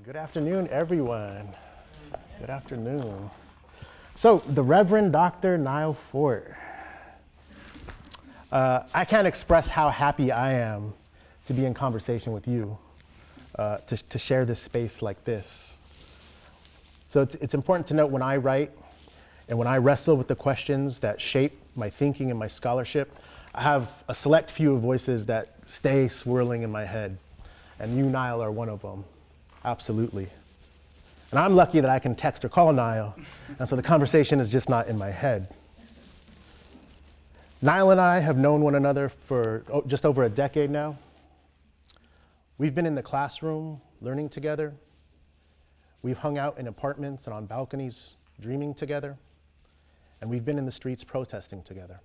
Good afternoon, everyone. Good afternoon. So, the Reverend Dr. Nyle Fort. I can't express how happy I am to be in conversation with you, to share this space like this. So it's important to note when I write and when I wrestle with the questions that shape my thinking and my scholarship, I have a select few of voices that stay swirling in my head. And you, Nyle, are one of them. Absolutely. And I'm lucky that I can text or call Nyle, and so the conversation is just not in my head. Nyle and I have known one another for just over a decade now. We've been in the classroom learning together. We've hung out in apartments and on balconies dreaming together. And we've been in the streets protesting together.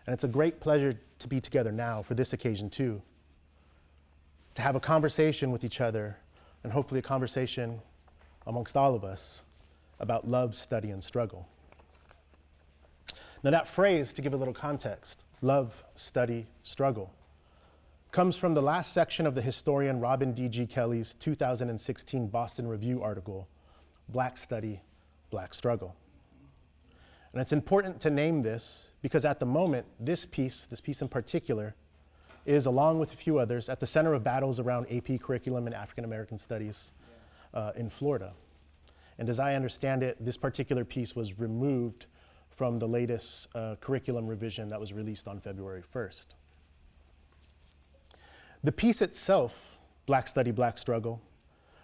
And it's a great pleasure to be together now for this occasion too, to have a conversation with each other, and hopefully a conversation amongst all of us about love, study, and struggle. Now that phrase, to give a little context, love, study, struggle, comes from the last section of the historian Robin D.G. Kelley's 2016 Boston Review article, Black Study, Black Struggle. And it's important to name this because at the moment, this piece in particular, is, along with a few others, at the center of battles around AP curriculum and African American studies in Florida. And as I understand it, this particular piece was removed from the latest curriculum revision that was released on February 1st. The piece itself, Black Study, Black Struggle,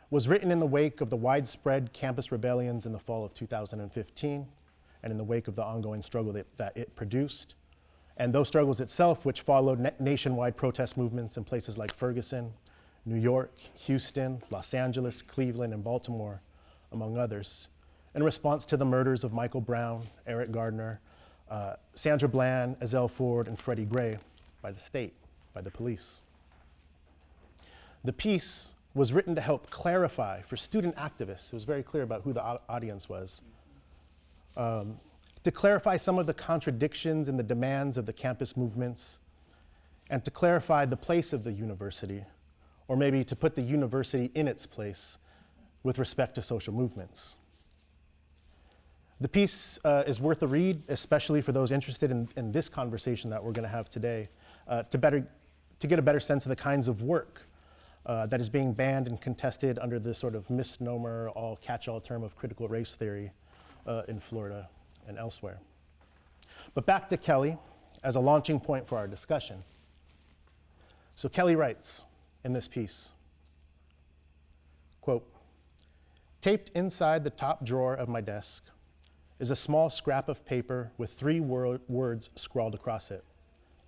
was written in the wake of the widespread campus rebellions in the fall of 2015, and in the wake of the ongoing struggle that it produced. And those struggles itself, which followed nationwide protest movements in places like Ferguson, New York, Houston, Los Angeles, Cleveland, and Baltimore, among others, in response to the murders of Michael Brown, Eric Gardner, Sandra Bland, Ezell Ford, and Freddie Gray by the state, by the police. The piece was written to help clarify for student activists, it was very clear about who the audience was, to clarify some of the contradictions and the demands of the campus movements, and to clarify the place of the university, or maybe to put the university in its place with respect to social movements. The piece is worth a read, especially for those interested in this conversation that we're going to have today, to get a better sense of the kinds of work that is being banned and contested under the sort of misnomer, all catch-all term of critical race theory in Florida and elsewhere. But back to Kelley as a launching point for our discussion. So Kelley writes in this piece, quote, "Taped inside the top drawer of my desk is a small scrap of paper with 3 words scrawled across it: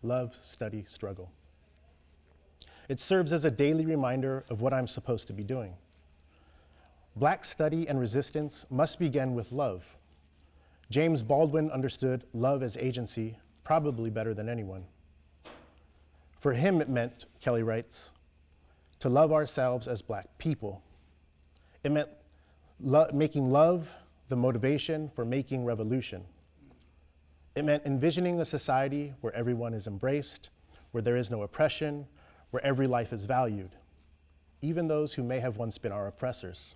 love, study, struggle. It serves as a daily reminder of what I'm supposed to be doing. Black study and resistance must begin with love. James Baldwin understood love as agency probably better than anyone. For him it meant," Kelley writes, "to love ourselves as Black people. It meant making love the motivation for making revolution. It meant envisioning a society where everyone is embraced, where there is no oppression, where every life is valued, even those who may have once been our oppressors.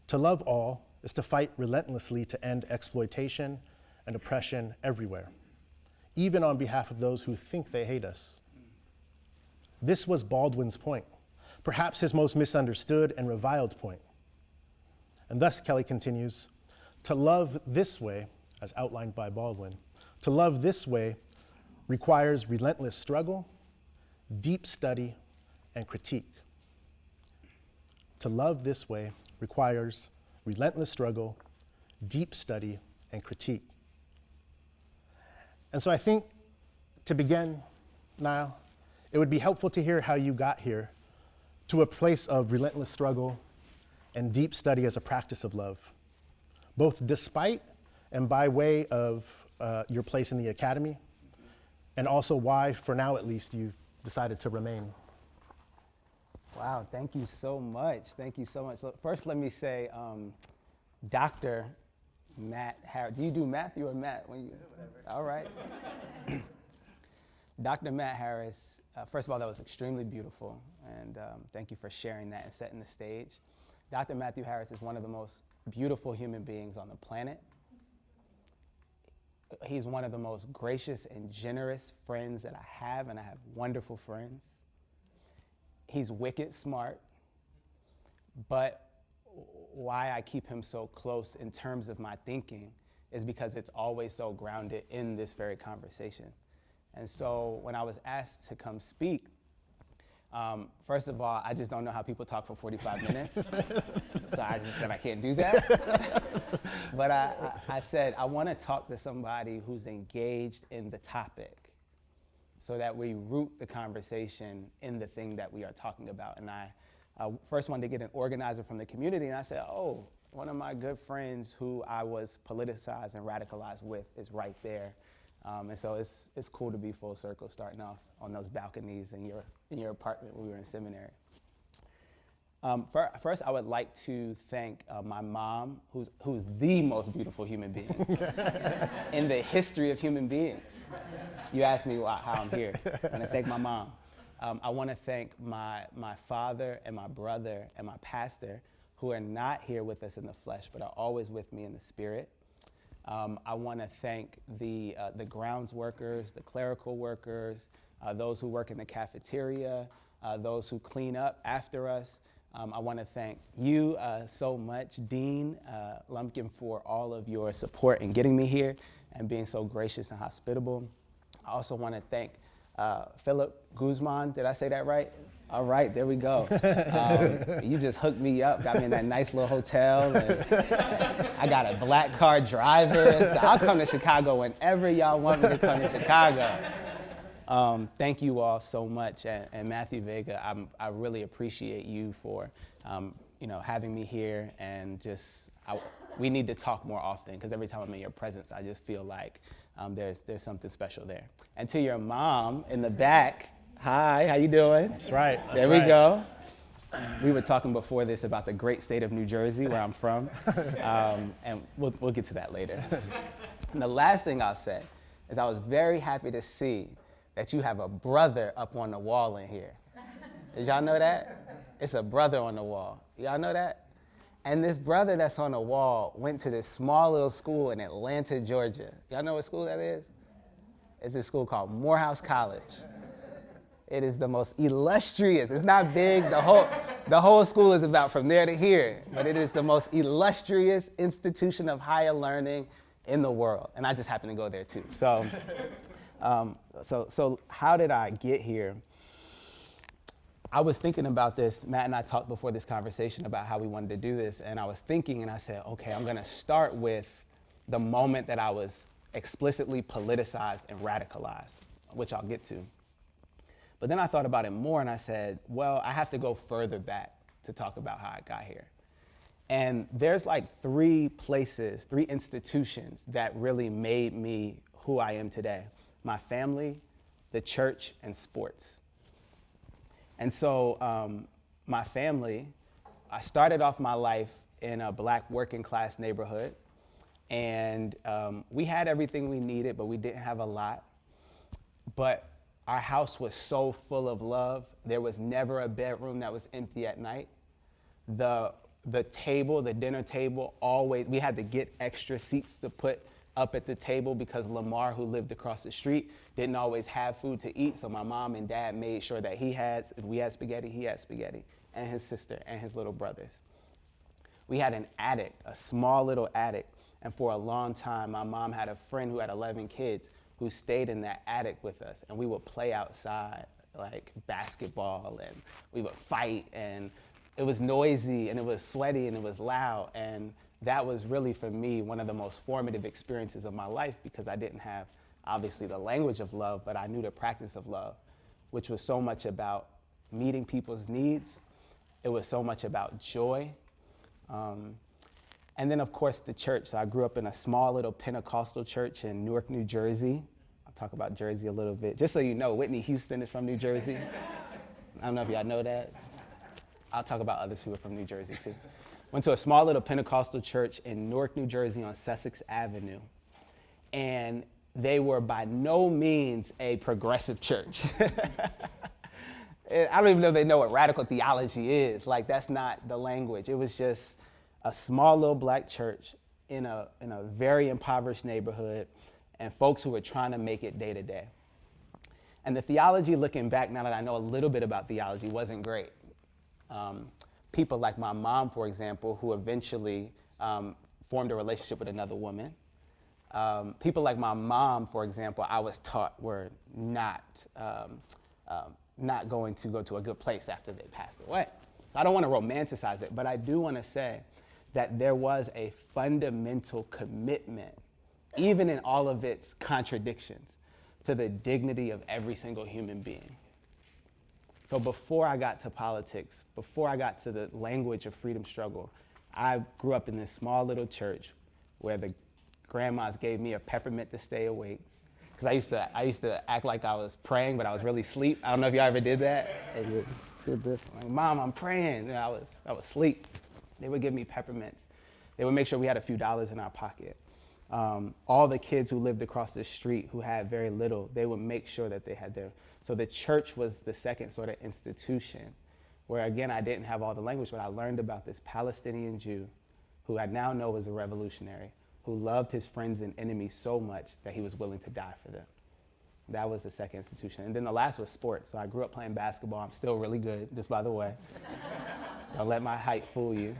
To love all is to fight relentlessly to end exploitation and oppression everywhere, even on behalf of those who think they hate us." This was Baldwin's point, perhaps his most misunderstood and reviled point. And thus, Kelley continues, to love this way, as outlined by Baldwin, to love this way requires relentless struggle, deep study, and critique. To love this way requires relentless struggle, deep study, and critique. And so I think, to begin, Nyle, it would be helpful to hear how you got here to a place of relentless struggle and deep study as a practice of love, both despite and by way of your place in the academy, and also why, for now at least, you've decided to remain. Wow, thank you so much. Thank you so much. So first, let me say, Dr. Matt Harris. Do you do Matthew or Matt? When you, whatever. All right. Dr. Matt Harris First of all, that was extremely beautiful, and thank you for sharing that and setting the stage. Dr. Matthew Harris is one of the most beautiful human beings on the planet. He's one of the most gracious and generous friends that I have, and I have wonderful friends. He's wicked smart, but why I keep him so close in terms of my thinking is because it's always so grounded in this very conversation. And so when I was asked to come speak, first of all, I just don't know how people talk for 45 minutes. So I just said I can't do that. But I said I want to talk to somebody who's engaged in the topic so that we root the conversation in the thing that we are talking about. And I first wanted to get an organizer from the community, and I said, oh, one of my good friends who I was politicized and radicalized with is right there. And so it's cool to be full circle, starting off on those balconies in your apartment when we were in seminary. First, I would like to thank my mom, who's the most beautiful human being in the history of human beings. You asked me how I'm here. I want to thank my mom. I want to thank my father and my brother and my pastor, who are not here with us in the flesh, but are always with me in the spirit. I want to thank the grounds workers, the clerical workers, those who work in the cafeteria, those who clean up after us. I want to thank you so much, Dean Lumpkin, for all of your support in getting me here and being so gracious and hospitable. I also want to thank Philip Guzman. Did I say that right? All right, there we go. You just hooked me up, got me in that nice little hotel. And I got a black car driver. So I'll come to Chicago whenever y'all want me to come to Chicago. Thank you all so much. And Matthew Vega, I really appreciate you for having me here. And just, we need to talk more often, because every time I'm in your presence, I just feel like there's something special there. And to your mom in the back, hi, how you doing? That's right. There we go. We were talking before this about the great state of New Jersey, where I'm from, and we'll get to that later. And the last thing I'll say is I was very happy to see that you have a brother up on the wall in here. Did y'all know that? It's a brother on the wall. Y'all know that? And this brother that's on the wall went to this small little school in Atlanta, Georgia. Y'all know what school that is? It's a school called Morehouse College. It is the most illustrious, it's not big, the whole school is about from there to here, but it is the most illustrious institution of higher learning in the world. And I just happen to go there too. So how did I get here? I was thinking about this. Matt and I talked before this conversation about how we wanted to do this, and I was thinking, and I said, okay, I'm gonna start with the moment that I was explicitly politicized and radicalized, which I'll get to. But then I thought about it more, and I said, well, I have to go further back to talk about how I got here. And there's like three institutions that really made me who I am today: my family, the church, and sports. And so my family, I started off my life in a black working class neighborhood, and we had everything we needed, but we didn't have a lot. But our house was so full of love. There was never a bedroom that was empty at night. The table, the dinner table, always, we had to get extra seats to put up at the table because Lamar, who lived across the street, didn't always have food to eat. So my mom and dad made sure that if we had spaghetti, he had spaghetti, and his sister and his little brothers. We had an attic, a small little attic. And for a long time, my mom had a friend who had 11 kids who stayed in that attic with us, and we would play outside like basketball, and we would fight, and it was noisy, and it was sweaty, and it was loud. And that was really, for me, one of the most formative experiences of my life, because I didn't have, obviously, the language of love, but I knew the practice of love, which was so much about meeting people's needs. It was so much about joy. And then, of course, the church. So I grew up in a small little Pentecostal church in Newark, New Jersey. I'll talk about Jersey a little bit. Just so you know, Whitney Houston is from New Jersey. I don't know if y'all know that. I'll talk about others who are from New Jersey, too. Went to a small little Pentecostal church in Newark, New Jersey on Sussex Avenue. And they were by no means a progressive church. I don't even know if they know what radical theology is. Like, that's not the language. It was just a small little black church in a very impoverished neighborhood, and folks who were trying to make it day to day. And the theology, looking back, now that I know a little bit about theology, wasn't great. People like my mom, for example, who eventually formed a relationship with another woman. People like my mom, for example, I was taught were not going to go to a good place after they passed away. So I don't want to romanticize it, but I do want to say that there was a fundamental commitment, even in all of its contradictions, to the dignity of every single human being. So before I got to politics, before I got to the language of freedom struggle, I grew up in this small little church where the grandmas gave me a peppermint to stay awake. Because I used to act like I was praying, but I was really asleep. I don't know if y'all ever did that. I did this. Like, Mom, I'm praying. And I was asleep. They would give me peppermints. They would make sure we had a few dollars in our pocket. All the kids who lived across the street who had very little, they would make sure that they had their. So the church was the second sort of institution where, again, I didn't have all the language, but I learned about this Palestinian Jew who I now know was a revolutionary, who loved his friends and enemies so much that he was willing to die for them. That was the second institution. And then the last was sports. So I grew up playing basketball. I'm still really good, just by the way. Don't let my height fool you.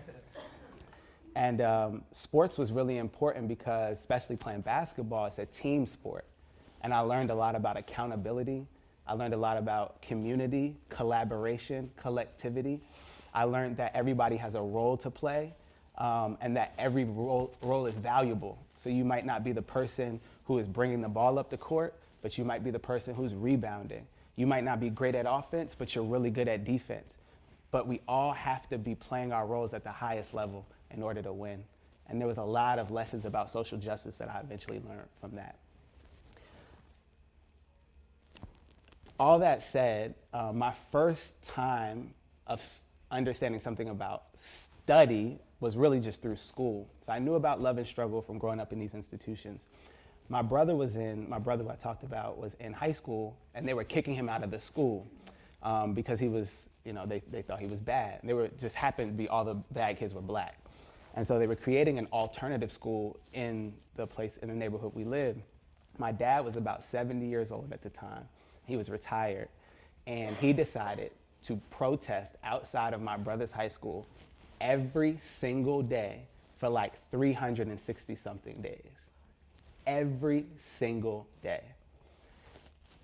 And sports was really important because, especially playing basketball, it's a team sport. And I learned a lot about accountability. I learned a lot about community, collaboration, collectivity. I learned that everybody has a role to play, and that every role is valuable. So you might not be the person who is bringing the ball up the court, but you might be the person who's rebounding. You might not be great at offense, but you're really good at defense. But we all have to be playing our roles at the highest level in order to win. And there was a lot of lessons about social justice that I eventually learned from that. All that said, my first time of understanding something about study was really just through school. So I knew about love and struggle from growing up in these institutions. My brother who I talked about was in high school, and they were kicking him out of the school because he was, they thought he was bad. They were just happened to be all the bad kids were black. And so they were creating an alternative school in the neighborhood we lived. My dad was about 70 years old at the time. He was retired, and he decided to protest outside of my brother's high school every single day for like 360 something days. Every single day.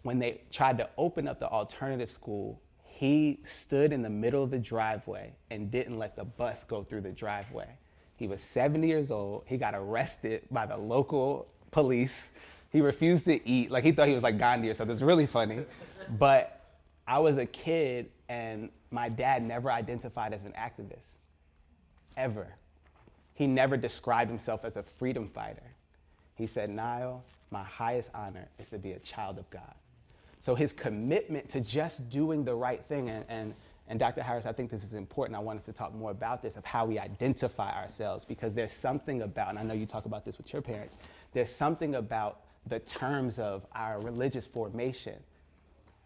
When they tried to open up the alternative school, he stood in the middle of the driveway and didn't let the bus go through the driveway. He was 70 years old. He got arrested by the local police. He refused to eat. Like, he thought he was like Gandhi or something. It's really funny. But I was a kid, and my dad never identified as an activist, ever. He never described himself as a freedom fighter. He said, Nyle, my highest honor is to be a child of God. So his commitment to just doing the right thing, and Dr. Harris, I think this is important. I want us to talk more about this, of how we identify ourselves, because there's something about, and I know you talk about this with your parents, there's something about the terms of our religious formation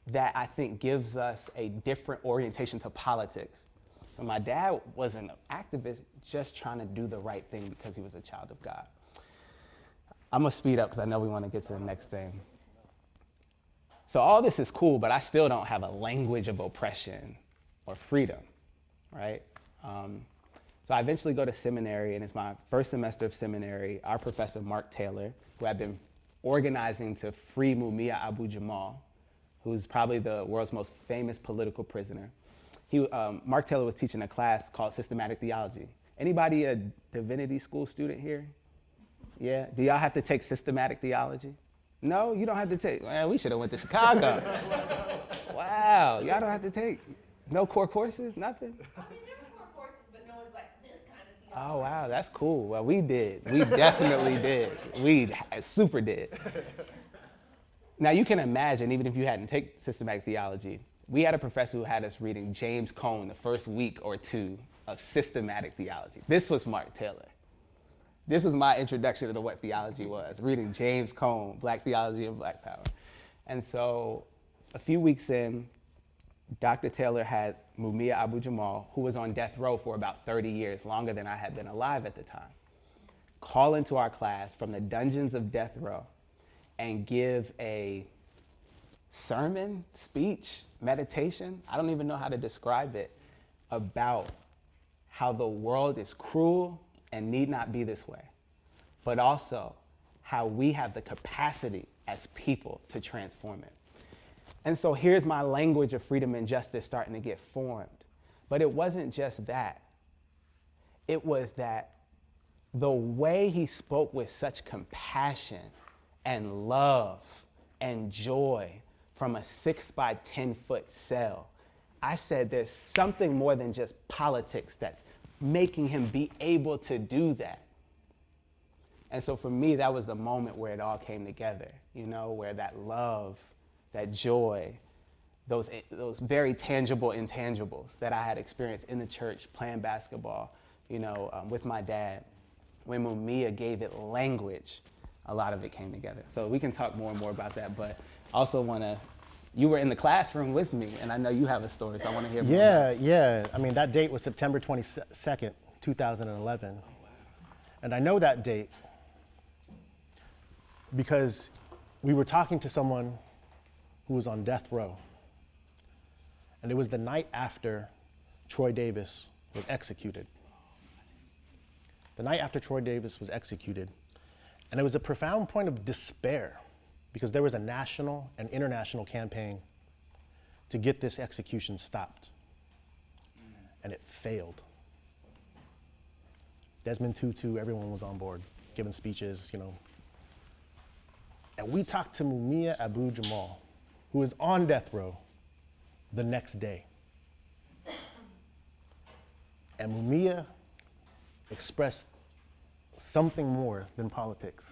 that I think gives us a different orientation to politics. And my dad was an activist just trying to do the right thing because he was a child of God. I'm gonna speed up because I know we want to get to the next thing. So all this is cool, but I still don't have a language of oppression or freedom, right? So I eventually go to seminary, and it's my first semester of seminary. Our professor, Mark Taylor, who had been organizing to free Mumia Abu-Jamal, who's probably the world's most famous political prisoner. Mark Taylor was teaching a class called Systematic Theology. Anybody a Divinity school student here? Yeah? Do y'all have to take systematic theology? No, you don't have to take. Man, we should have went to Chicago. Wow, y'all don't have to take no core courses, nothing? I mean, there were core courses, but no one's like this kind of theology. Oh, wow, that's cool. Well, we did. We definitely did. We super did. Now, you can imagine, even if you hadn't taken systematic theology, we had a professor who had us reading James Cone the first week or two of systematic theology. This was Mark Taylor. This was my introduction to what theology was, reading James Cone, Black Theology and Black Power. And so a few weeks in, Dr. Taylor had Mumia Abu-Jamal, who was on death row for about 30 years, longer than I had been alive at the time, call into our class from the dungeons of death row and give a sermon, speech, meditation, I don't even know how to describe it, about how the world is cruel and need not be this way, but also how we have the capacity as people to transform it. And so here's my language of freedom and justice starting to get formed. But it wasn't just that. It was that the way he spoke with such compassion and love and joy from a 6-by-10-foot cell, I said there's something more than just politics that's making him be able to do that. And so for me, that was the moment where it all came together, you know, where that love, that joy, those very tangible intangibles that I had experienced in the church, playing basketball, you know, with my dad, when Mumia gave it language, a lot of it came together. So we can talk more and more about that, but also want to, you were in the classroom with me, and I know you have a story, so I want to hear more. Yeah. I mean, that date was September 22nd, 2011. And I know that date because we were talking to someone who was on death row. And it was the night after Troy Davis was executed. The night after Troy Davis was executed. And it was a profound point of despair because there was a national and international campaign to get this execution stopped. And it failed. Desmond Tutu, everyone was on board, giving speeches, you know. And we talked to Mumia Abu-Jamal, who was on death row the next day. And Mumia expressed something more than politics,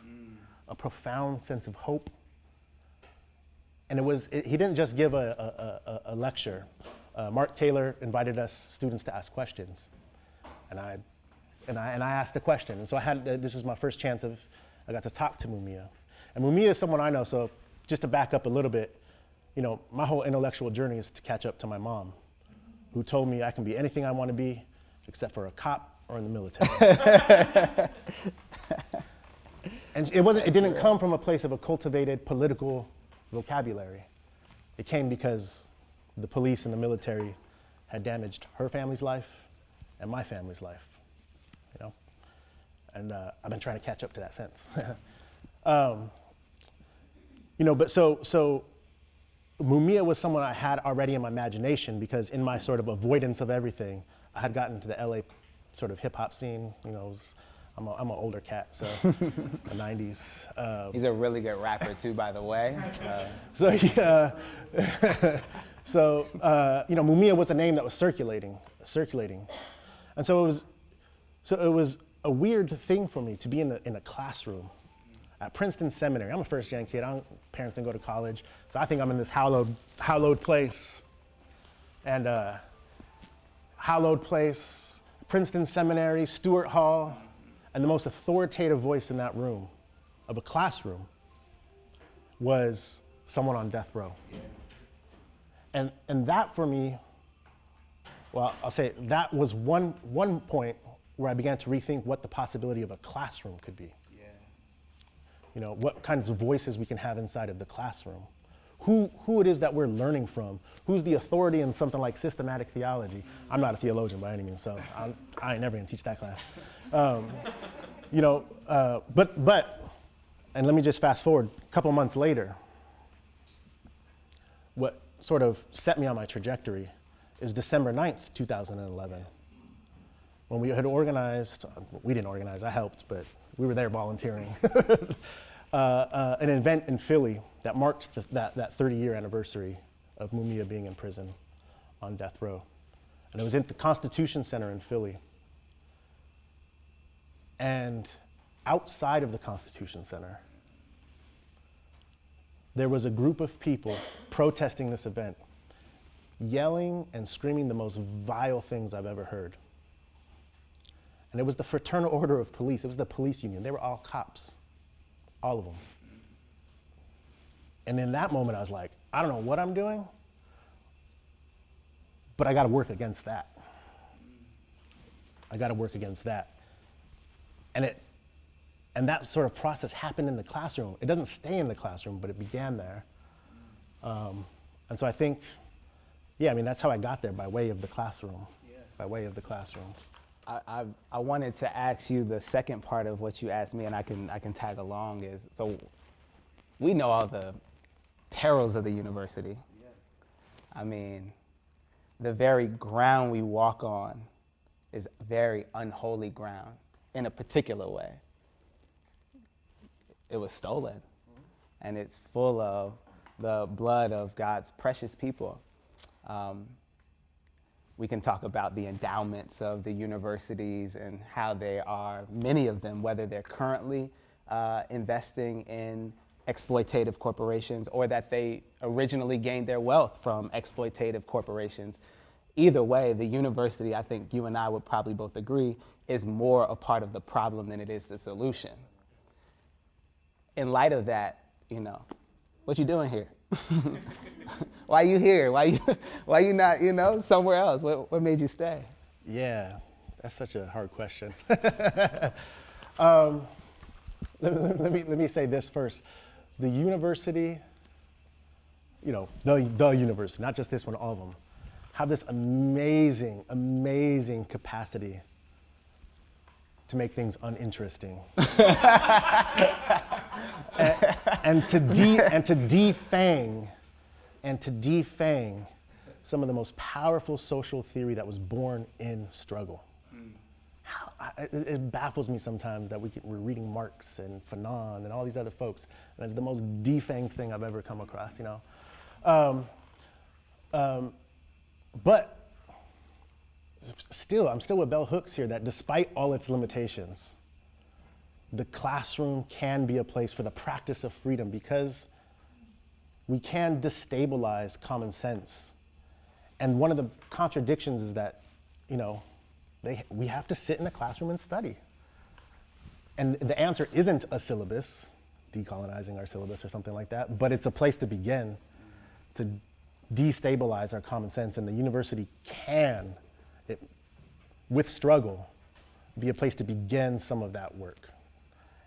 a profound sense of hope. And he didn't just give a lecture. Mark Taylor invited us students to ask questions. And I asked a question. And so this was my first chance I got to talk to Mumia. And Mumia is someone I know, so just to back up a little bit, you know, my whole intellectual journey is to catch up to my mom, who told me I can be anything I want to be, except for a cop or in the military. And it didn't come from a place of a cultivated political vocabulary. It came because the police and the military had damaged her family's life and my family's life, you know? And I've been trying to catch up to that since. You know, but so Mumia was someone I had already in my imagination because in my sort of avoidance of everything, I had gotten into the LA sort of hip hop scene. You know, I'm an older cat, so the 90s. He's a really good rapper too, by the way. So you know, Mumia was a name that was circulating, and so it was a weird thing for me to be in a classroom at Princeton Seminary. I'm a first-gen kid. Parents didn't go to college, so I think I'm in this hallowed place. And hallowed place, Princeton Seminary, Stewart Hall, and the most authoritative voice in that room, of a classroom, was someone on death row. And that for me, well, I'll say that was one point where I began to rethink what the possibility of a classroom could be. You know, what kinds of voices we can have inside of the classroom. Who it is that we're learning from. Who's the authority in something like systematic theology. I'm not a theologian by any means, so I ain't never gonna teach that class. You know, but, and let me just fast forward, a couple months later, what sort of set me on my trajectory is December 9th, 2011. When we had organized, we didn't organize, I helped, but we were there volunteering, an event in Philly that marked that 30-year anniversary of Mumia being in prison on death row. And it was at the Constitution Center in Philly. And outside of the Constitution Center, there was a group of people protesting this event, yelling and screaming the most vile things I've ever heard. And it was the Fraternal Order of Police. It was the police union. They were all cops, all of them. And in that moment, I was like, I don't know what I'm doing, but I got to work against that. I got to work against that. And that sort of process happened in the classroom. It doesn't stay in the classroom, but it began there. And so I think, yeah, I mean, that's how I got there, by way of the classroom, by way of the classroom. I wanted to ask you the second part of what you asked me, and I can tag along, is, so we know all the perils of the university. I mean, the very ground we walk on is very unholy ground in a particular way. It was stolen, and it's full of the blood of God's precious people. We can talk about the endowments of the universities and how they are, many of them, whether they're currently investing in exploitative corporations or that they originally gained their wealth from exploitative corporations. Either way, the university, I think you and I would probably both agree, is more a part of the problem than it is the solution. In light of that, what you doing here? Why you here? Why you not, somewhere else? What made you stay? Yeah, that's such a hard question. Let me say this first. The university, the university, not just this one, all of them, have this amazing, amazing capacity to make things uninteresting. and to defang some of the most powerful social theory that was born in struggle. It baffles me sometimes that we're reading Marx and Fanon and all these other folks, and it's the most defanged thing I've ever come across, But still, I'm still with bell hooks here, that despite all its limitations, the classroom can be a place for the practice of freedom, because we can destabilize common sense. And one of the contradictions is that, we have to sit in a classroom and study. And the answer isn't a syllabus, decolonizing our syllabus or something like that, but it's a place to begin to destabilize our common sense. And the university can, with struggle, be a place to begin some of that work.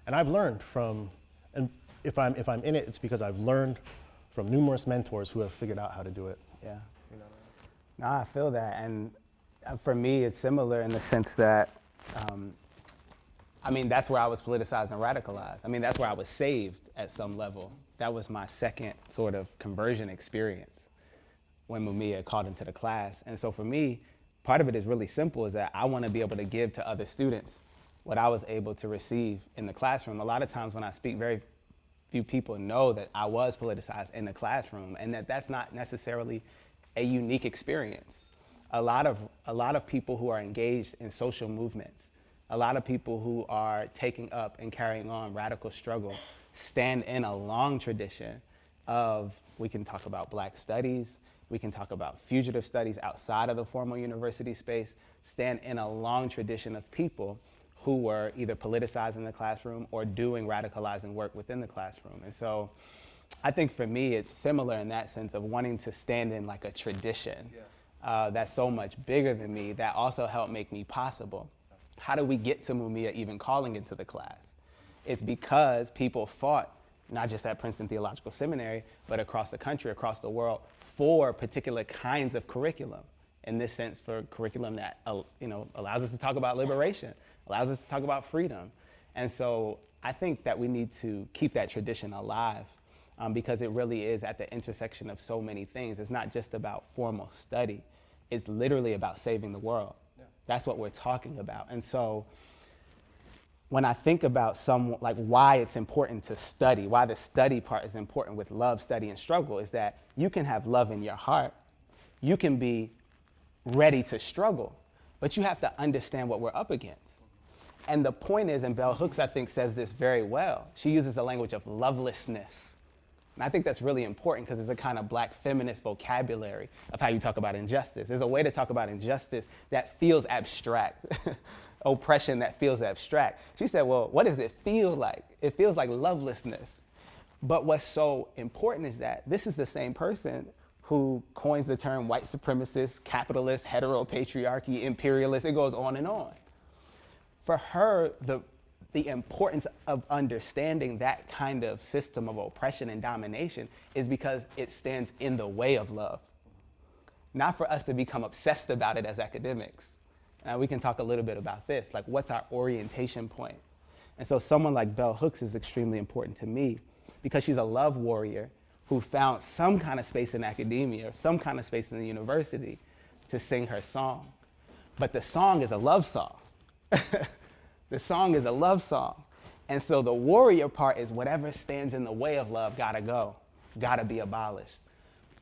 And I've learned from, and if I'm in it, it's because I've learned from numerous mentors who have figured out how to do it. Yeah. No, I feel that, and for me, it's similar in the sense that, that's where I was politicized and radicalized. That's where I was saved at some level. That was my second sort of conversion experience when Mumia called into the class. And so for me, part of it is really simple, is that I want to be able to give to other students what I was able to receive in the classroom. A lot of times when I speak, very few people know that I was politicized in the classroom, and that's not necessarily a unique experience. A lot of people who are engaged in social movements, a lot of people who are taking up and carrying on radical struggle stand in a long tradition of, we can talk about Black studies, we can talk about fugitive studies outside of the formal university space, stand in a long tradition of people who were either politicized in the classroom or doing radicalizing work within the classroom. And so I think for me, it's similar in that sense of wanting to stand in like a tradition that's so much bigger than me, that also helped make me possible. How do we get to Mumia even calling into the class? It's because people fought, not just at Princeton Theological Seminary, but across the country, across the world, for particular kinds of curriculum. In this sense, for curriculum that allows us to talk about liberation, allows us to talk about freedom. And so I think that we need to keep that tradition alive, because it really is at the intersection of so many things. It's not just about formal study. It's literally about saving the world. Yeah. That's what we're talking about. And so when I think about why it's important to study, why the study part is important with love, study, and struggle, is that you can have love in your heart. You can be ready to struggle, but you have to understand what we're up against. And the point is, and Bell Hooks, I think, says this very well. She uses the language of lovelessness. And I think that's really important, because it's a kind of Black feminist vocabulary of how you talk about injustice. There's a way to talk about injustice that feels abstract. oppression that feels abstract. She said, well, what does it feel like? It feels like lovelessness. But what's so important is that this is the same person who coins the term white supremacist, capitalist, heteropatriarchy, imperialist, it goes on and on. For her, the importance of understanding that kind of system of oppression and domination is because it stands in the way of love. Not for us to become obsessed about it as academics. Now we can talk a little bit about this, like what's our orientation point? And so someone like Bell Hooks is extremely important to me because she's a love warrior who found some kind of space in academia, or some kind of space in the university to sing her song. But the song is a love song. The song is a love song. And so the warrior part is whatever stands in the way of love gotta go, gotta be abolished.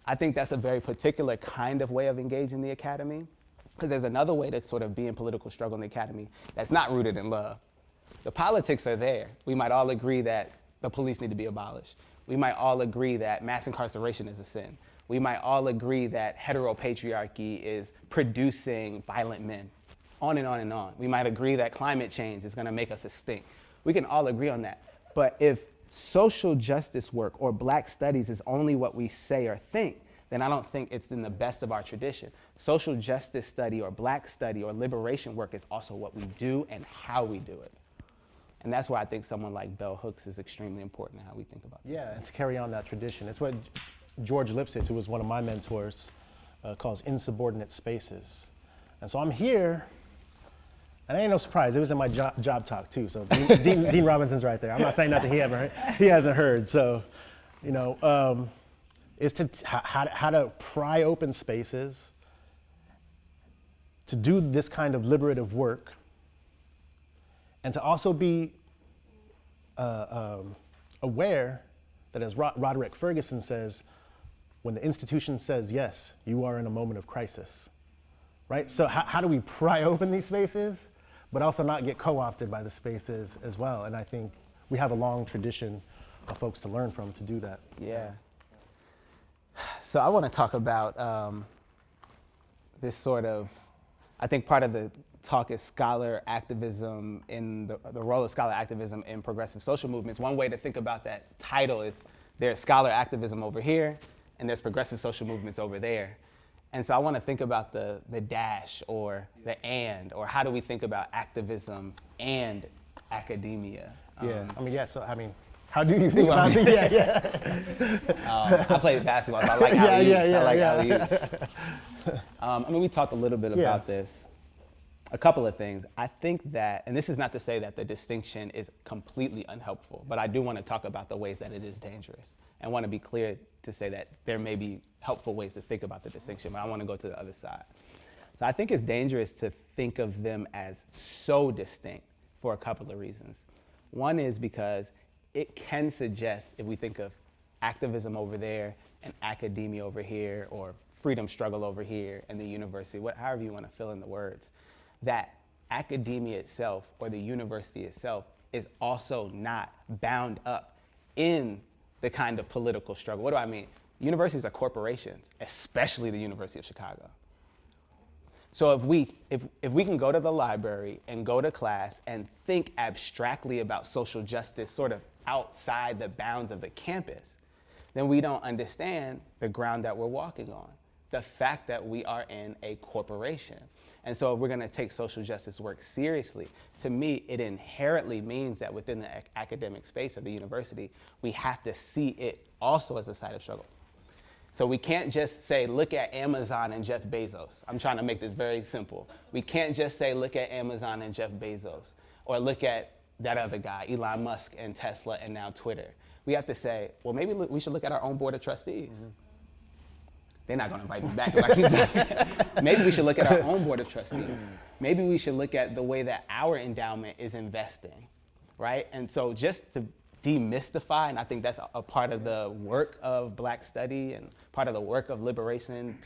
I think that's a very particular kind of way of engaging the academy, because there's another way to sort of be in political struggle in the academy that's not rooted in love. The politics are there. We might all agree that the police need to be abolished. We might all agree that mass incarceration is a sin. We might all agree that heteropatriarchy is producing violent men, on and on and on. We might agree that climate change is gonna make us extinct. We can all agree on that. But if social justice work or Black studies is only what we say or think, then I don't think it's in the best of our tradition. Social justice study or Black study or liberation work is also what we do and how we do it. And that's why I think someone like Bell Hooks is extremely important in how we think about this. Yeah, and to carry on that tradition. It's what George Lipsitz, who was one of my mentors, calls insubordinate spaces. And so I'm here, and ain't no surprise, it was in my job talk too, so Dean Robinson's right there. I'm not saying nothing he hasn't heard. So, you know, is to how to pry open spaces, to do this kind of liberative work, and to also be aware that, as Roderick Ferguson says, when the institution says yes, you are in a moment of crisis, right? So how do we pry open these spaces, but also not get co-opted by the spaces as well? And I think we have a long tradition of folks to learn from to do that. Yeah. So I want to talk about this sort of, I think part of the talk is scholar activism, in the role of scholar activism in progressive social movements. One way to think about that title is there's scholar activism over here and there's progressive social movements over there. And so I want to think about the dash or the and, or how do we think about activism and academia? Yeah, how do you think about it? Yeah. I played basketball, so I like alley-oops. I like alley-oops. We talked a little bit about this. A couple of things. I think that, and this is not to say that the distinction is completely unhelpful, but I do want to talk about the ways that it is dangerous. And want to be clear to say that there may be helpful ways to think about the distinction, but I want to go to the other side. So I think it's dangerous to think of them as so distinct for a couple of reasons. One is because it can suggest, if we think of activism over there and academia over here, or freedom struggle over here and the university, however you want to fill in the words, that academia itself or the university itself is also not bound up in the kind of political struggle. What do I mean? Universities are corporations, especially the University of Chicago. So if we can go to the library and go to class and think abstractly about social justice sort of outside the bounds of the campus, then we don't understand the ground that we're walking on, the fact that we are in a corporation. And so if we're gonna take social justice work seriously, to me, it inherently means that within the academic space of the university, we have to see it also as a site of struggle. So we can't just say, look at Amazon and Jeff Bezos. I'm trying to make this very simple. We can't just say, look at Amazon and Jeff Bezos, or look at that other guy, Elon Musk and Tesla and now Twitter. We have to say, well, maybe we should look at our own board of trustees. Mm-hmm. They're not gonna invite me back if I keep talking. Maybe we should look at our own board of trustees. Maybe we should look at the way that our endowment is investing, right? And so just to demystify, and I think that's a part of the work of Black study and part of the work of liberation,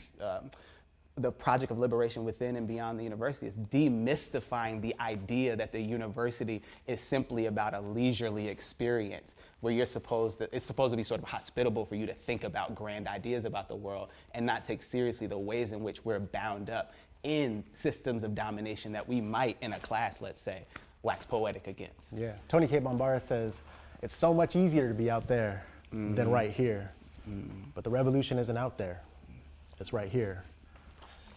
the project of liberation within and beyond the university, is demystifying the idea that the university is simply about a leisurely experience where it's supposed to be sort of hospitable for you to think about grand ideas about the world and not take seriously the ways in which we're bound up in systems of domination that we might, in a class, let's say, wax poetic against. Yeah, Tony K. Bombara says, it's so much easier to be out there than right here. But the revolution isn't out there, it's right here.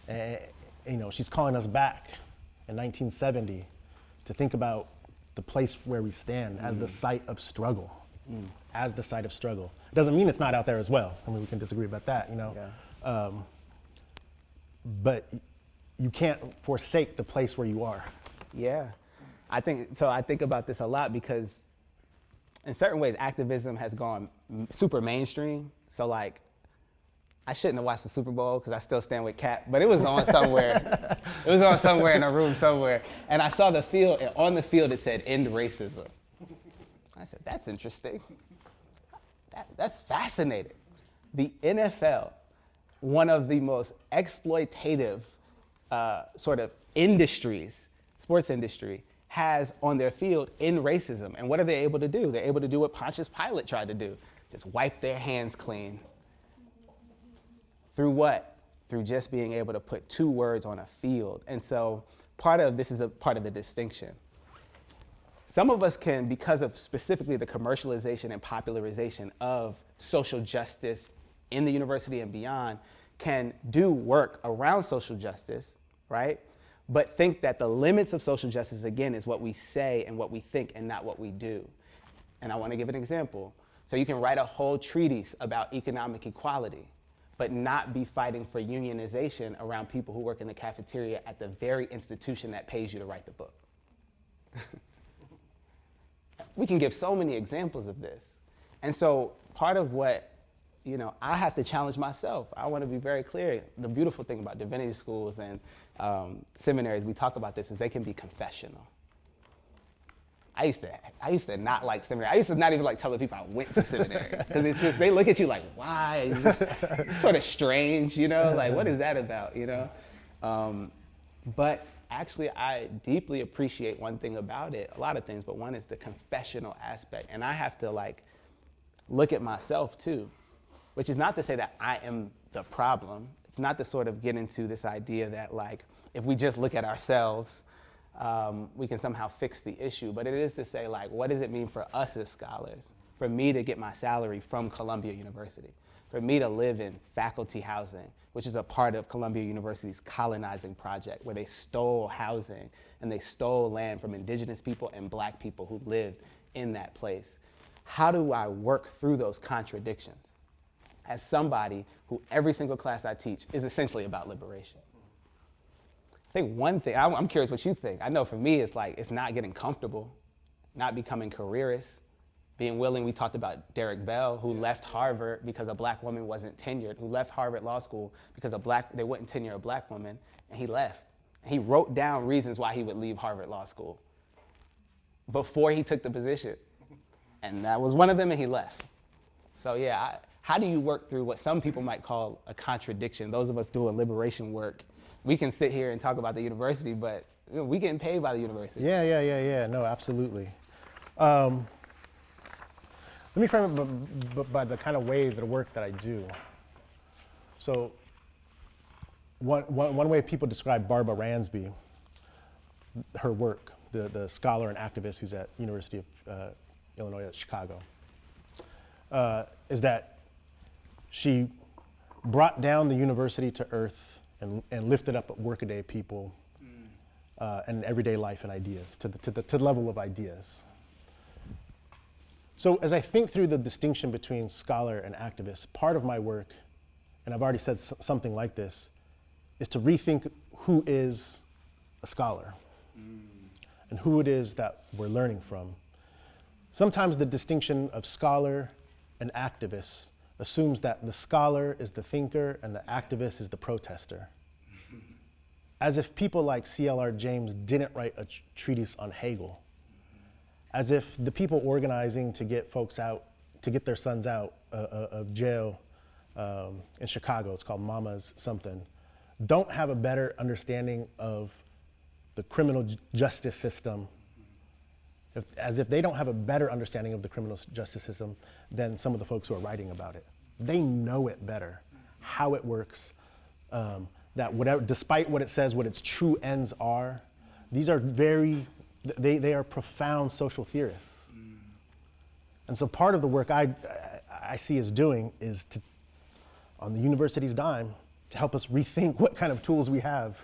And, you know, she's calling us back in 1970 to think about the place where we stand as the site of struggle, as the site of struggle. It doesn't mean it's not out there as well. I mean, we can disagree about that, you know. Yeah. But you can't forsake the place where you are. Yeah, I think about this a lot because in certain ways, activism has gone super mainstream. So like, I shouldn't have watched the Super Bowl because I still stand with Cap, but it was on somewhere. It was on somewhere in a room somewhere. And I saw the field, and on the field it said, end racism. I said, that's interesting. That's fascinating. The NFL, one of the most exploitative sort of industries, sports industry, has on their field end racism. And what are they able to do? They're able to do what Pontius Pilate tried to do, just wipe their hands clean. Through what? Through just being able to put two words on a field. And so this is a part of the distinction. Some of us can, because of specifically the commercialization and popularization of social justice in the university and beyond, can do work around social justice, right? But think that the limits of social justice, again, is what we say and what we think and not what we do. And I want to give an example. So you can write a whole treatise about economic equality, but not be fighting for unionization around people who work in the cafeteria at the very institution that pays you to write the book. We can give so many examples of this. And so part of what, you know, I have to challenge myself. I want to be very clear. The beautiful thing about divinity schools and seminaries, we talk about this, is they can be confessional. I used to not like seminary. I used to not even like telling people I went to seminary because it's just, they look at you like, why? It's sort of strange, you know, like what is that about, you know? But actually I deeply appreciate one thing about it, a lot of things, but one is the confessional aspect. And I have to like look at myself too, which is not to say that I am the problem. It's not to sort of get into this idea that like, if we just look at ourselves, we can somehow fix the issue. But it is to say, like, what does it mean for us as scholars? For me to get my salary from Columbia University, for me to live in faculty housing, which is a part of Columbia University's colonizing project, where they stole housing and they stole land from indigenous people and black people who lived in that place. How do I work through those contradictions as somebody who every single class I teach is essentially about liberation? I think one thing, I'm curious what you think. I know for me, it's like, it's not getting comfortable, not becoming careerist, being willing. We talked about Derek Bell, who left Harvard because a black woman wasn't tenured, who left Harvard Law School because they wouldn't tenure a black woman, and he left. And he wrote down reasons why he would leave Harvard Law School before he took the position. And that was one of them, and he left. So yeah, how do you work through what some people might call a contradiction? Those of us doing liberation work, we can sit here and talk about the university, but you know, we getting paid by the university. Yeah. No, absolutely. Let me frame it by the kind of way the work that I do. So one way people describe Barbara Ransby, her work, the scholar and activist who's at University of Illinois at Chicago, is that she brought down the university to earth and lifted up workaday people and everyday life and ideas to the level of ideas. So as I think through the distinction between scholar and activist, part of my work, and I've already said something like this, is to rethink who is a scholar and who it is that we're learning from. Sometimes the distinction of scholar and activist assumes that the scholar is the thinker and the activist is the protester. As if people like C.L.R. James didn't write a treatise on Hegel. As if the people organizing to get folks out, to get their sons out of jail in Chicago, it's called Mama's something, don't have a better understanding of the criminal justice system, as if they don't have a better understanding of the criminal justice system than some of the folks who are writing about it. They know it better, how it works, that whatever, despite what it says, what its true ends are, these are they are profound social theorists. And so part of the work I see us doing is to, on the university's dime, to help us rethink what kind of tools we have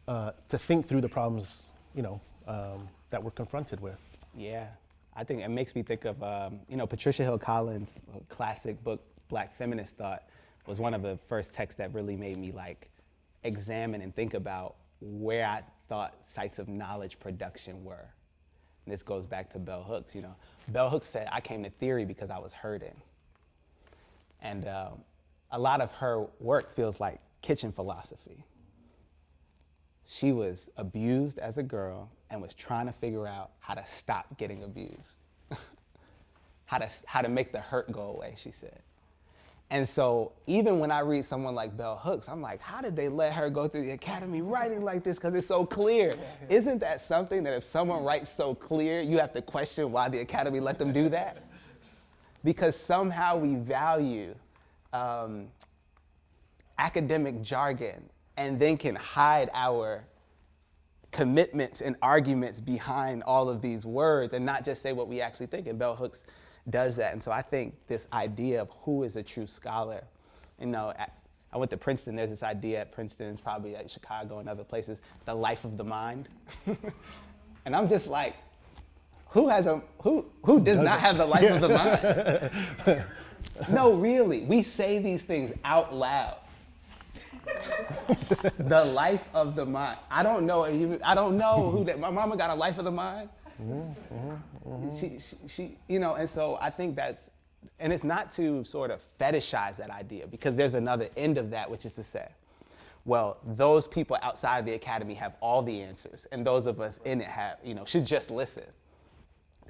to think through the problems, that we're confronted with. Yeah, I think it makes me think of, Patricia Hill Collins' classic book, Black Feminist Thought, was one of the first texts that really made me examine and think about where I thought sites of knowledge production were. And this goes back to Bell Hooks. Bell Hooks said, I came to theory because I was hurting. And a lot of her work feels like kitchen philosophy. She was abused as a girl and was trying to figure out how to stop getting abused. how to make the hurt go away, she said. And so even when I read someone like Bell Hooks, I'm like, how did they let her go through the academy writing like this? Because it's so clear. Isn't that something that if someone writes so clear, you have to question why the academy let them do that? Because somehow we value academic jargon and then can hide our commitments and arguments behind all of these words and not just say what we actually think. And Bell Hooks does that. And so I think this idea of who is a true scholar, I went to Princeton, there's this idea at Princeton, it's probably at Chicago and other places, the life of the mind. And I'm just like, who does not have the life of the mind? No, really, we say these things out loud. The life of the mind. I don't know who that. My mama got a life of the mind. She, and so I think and it's not to sort of fetishize that idea, because there's another end of that, which is to say, well, those people outside the academy have all the answers, and those of us in it should just listen.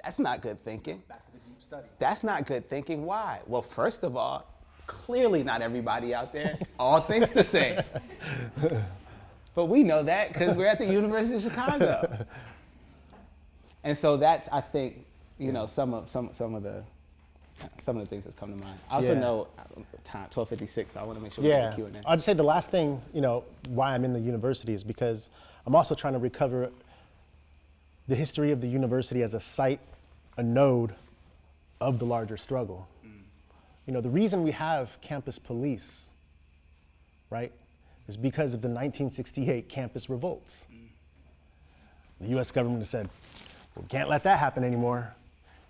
That's not good thinking. Back to the deep study. That's not good thinking. Why? Well, first of all, clearly not everybody out there, all things to say. But we know that because we're at the University of Chicago. And so that's, I think, some of the things that come to mind. I also know time, 12:56, so I want to make sure we get the Q&A. I'll just say the last thing, why I'm in the university is because I'm also trying to recover the history of the university as a site, a node of the larger struggle. The reason we have campus police, right, is because of the 1968 campus revolts. The US government has said, we can't let that happen anymore.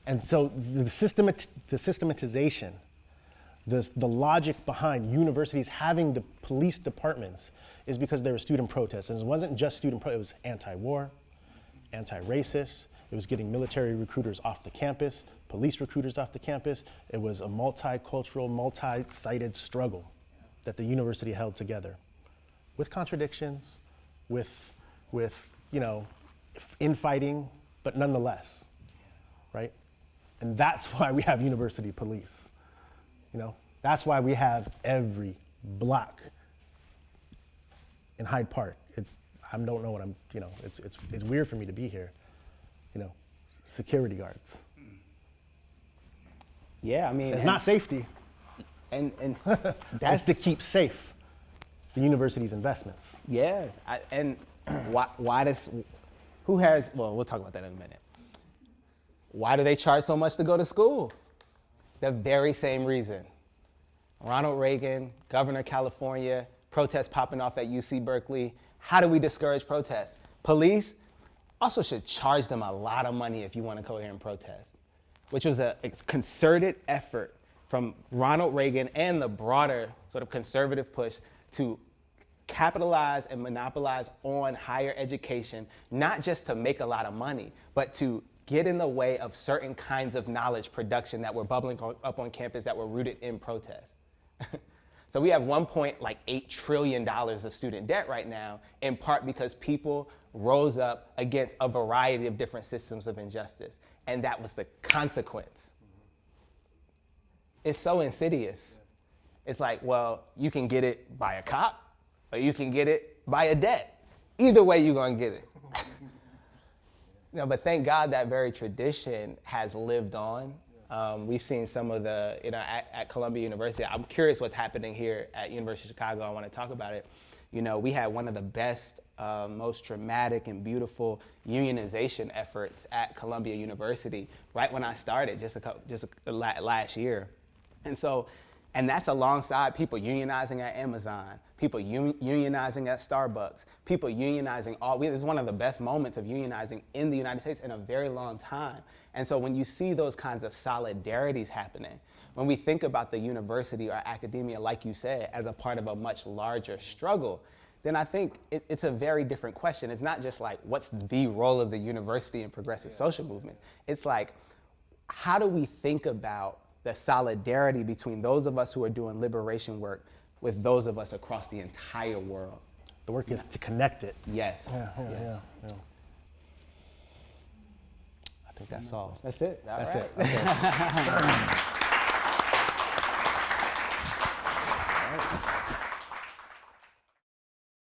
And so the systematization, the logic behind universities having the police departments is because there were student protests. And it wasn't just student protests, it was anti-war, anti-racist, it was getting military recruiters off the campus, police recruiters off the campus. It was a multicultural, multi-sided struggle that the university held together with contradictions, with infighting, but nonetheless, right? And that's why we have university police. That's why we have every block in Hyde Park. I don't know what it's weird for me to be here. Security guards. Yeah, I mean, it's not safety. And that's to keep safe the university's investments. Yeah, well, we'll talk about that in a minute. Why do they charge so much to go to school? The very same reason. Ronald Reagan, Governor of California, protests popping off at UC Berkeley. How do we discourage protests? Police also should charge them a lot of money if you want to go here and protest, which was a concerted effort from Ronald Reagan and the broader sort of conservative push to capitalize and monopolize on higher education, not just to make a lot of money, but to get in the way of certain kinds of knowledge production that were bubbling up on campus that were rooted in protest. So we have $1.8 trillion of student debt right now, in part because people rose up against a variety of different systems of injustice. And that was the consequence. It's so insidious. It's like, well, you can get it by a cop, or you can get it by a debt. Either way, you're gonna get it. But thank God that very tradition has lived on We've seen some of the, at Columbia University. I'm curious what's happening here at University of Chicago. I want to talk about it. We had one of the best, most dramatic and beautiful unionization efforts at Columbia University right when I started, last year. And that's alongside people unionizing at Amazon, people unionizing at Starbucks, people unionizing this is one of the best moments of unionizing in the United States in a very long time. And so when you see those kinds of solidarities happening, when we think about the university or academia, like you said, as a part of a much larger struggle, then I think it's a very different question. It's not just like, what's the role of the university in progressive social movement? It's like, how do we think about the solidarity between those of us who are doing liberation work with those of us across the entire world? The work is to connect it. Yes. Yeah. I think that's all. That's it. That's it. it. Okay.